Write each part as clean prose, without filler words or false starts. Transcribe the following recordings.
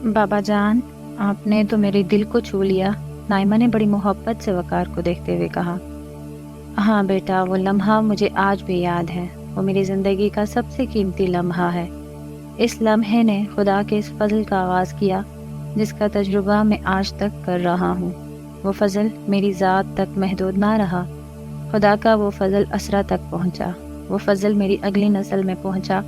بابا جان، آپ نے تو میرے دل کو چھو لیا، نائمہ نے بڑی محبت سے وقار کو دیکھتے ہوئے کہا۔ ہاں بیٹا، وہ لمحہ مجھے آج بھی یاد ہے، وہ میری زندگی کا سب سے قیمتی لمحہ ہے۔ اس لمحے نے خدا کے اس فضل کا آغاز کیا جس کا تجربہ میں آج تک کر رہا ہوں۔ وہ فضل میری ذات تک محدود نہ رہا، خدا کا وہ فضل اسرا تک پہنچا۔ وہ فضل میری اگلی نسل میں پہنچا۔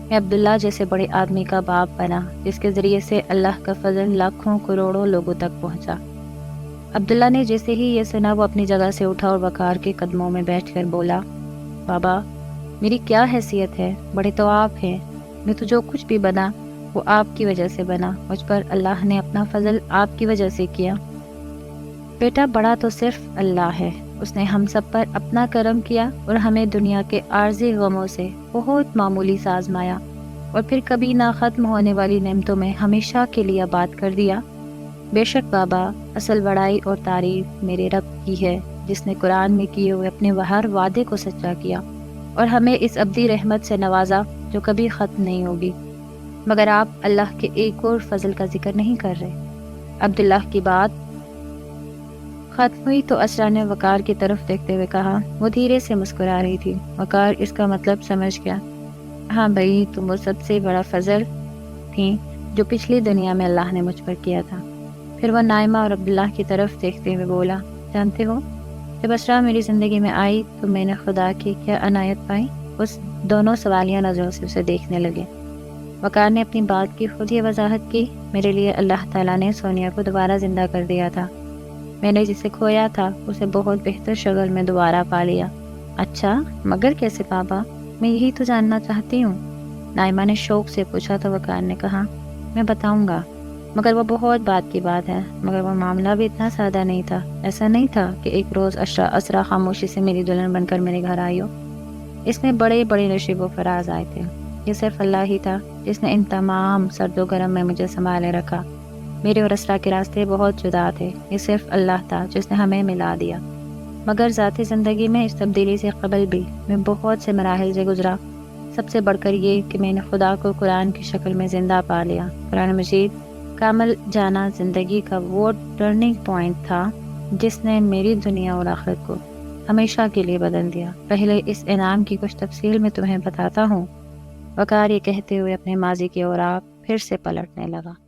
میں عبداللہ جیسے بڑے آدمی کا باپ بنا جس کے ذریعے سے اللہ کا فضل لاکھوں کروڑوں لوگوں تک پہنچا۔ عبداللہ نے جیسے ہی یہ سنا وہ اپنی جگہ سے اٹھا اور وقار کے قدموں میں بیٹھ کر بولا، بابا میری کیا حیثیت ہے، بڑے تو آپ ہیں، میں تو جو کچھ بھی بنا وہ آپ کی وجہ سے بنا، مجھ پر اللہ نے اپنا فضل آپ کی وجہ سے کیا۔ بیٹا بڑا تو صرف اللہ ہے، اس نے ہم سب پر اپنا کرم کیا اور ہمیں دنیا کے عارضی غموں سے بہت معمولی سا آزمایا اور پھر کبھی نہ ختم ہونے والی نعمتوں میں ہمیشہ کے لیے آباد کر دیا۔ بے شک بابا، اصل بڑائی اور تعریف میرے رب کی ہے جس نے قرآن میں کیے ہوئے اپنے ہر وعدے کو سچا کیا اور ہمیں اس ابدی رحمت سے نوازا جو کبھی ختم نہیں ہوگی۔ مگر آپ اللہ کے ایک اور فضل کا ذکر نہیں کر رہے۔ عبداللہ کی بات ختم ہوئی تو اسرا نے وقار کی طرف دیکھتے ہوئے کہا۔ وہ دھیرے سے مسکرا رہی تھی۔ وقار اس کا مطلب سمجھ گیا۔ ہاں بھائی، تم وہ سب سے بڑا فضل تھی جو پچھلی دنیا میں اللہ نے مجھ پر کیا تھا۔ پھر وہ نائمہ اور عبداللہ کی طرف دیکھتے ہوئے بولا، جانتے ہو جب اسرا میری زندگی میں آئی تو میں نے خدا کی کیا عنایت پائی؟ اس دونوں سوالیہ نظروں سے اسے دیکھنے لگے۔ وقار نے اپنی بات کی خود یہ وضاحت کی، میرے لیے اللہ تعالیٰ نے سونیا کو دوبارہ زندہ کر دیا تھا۔ میں نے جسے کھویا تھا اسے بہت بہتر شکل میں دوبارہ پا لیا۔ اچھا، مگر کیسے بابا؟ میں یہی تو جاننا چاہتی ہوں، نائمہ نے شوق سے پوچھا تو وقار نے کہا، میں بتاؤں گا، مگر وہ بہت بات کی بات ہے۔ مگر وہ معاملہ بھی اتنا سادہ نہیں تھا۔ ایسا نہیں تھا کہ ایک روز اسرا خاموشی سے میری دلہن بن کر میرے گھر آئی ہو۔ اس میں بڑے بڑے نشیب و فراز آئے تھے۔ یہ صرف اللہ ہی تھا جس نے ان تمام سرد و گرم میں مجھے سنبھالے رکھا۔ میرے اور اسرا کے راستے بہت جدا تھے، یہ صرف اللہ تھا جس نے ہمیں ملا دیا۔ مگر ذاتی زندگی میں اس تبدیلی سے قبل بھی میں بہت سے مراحل سے گزرا، سب سے بڑھ کر یہ کہ میں نے خدا کو قرآن کی شکل میں زندہ پا لیا۔ قرآن مجید کامل جانا زندگی کا وہ ٹرننگ پوائنٹ تھا جس نے میری دنیا اور آخرت کو ہمیشہ کے لیے بدل دیا۔ پہلے اس انعام کی کچھ تفصیل میں تمہیں بتاتا ہوں۔ وقار یہ کہتے ہوئے اپنے ماضی کی اور آپ پھر سے پلٹنے لگا۔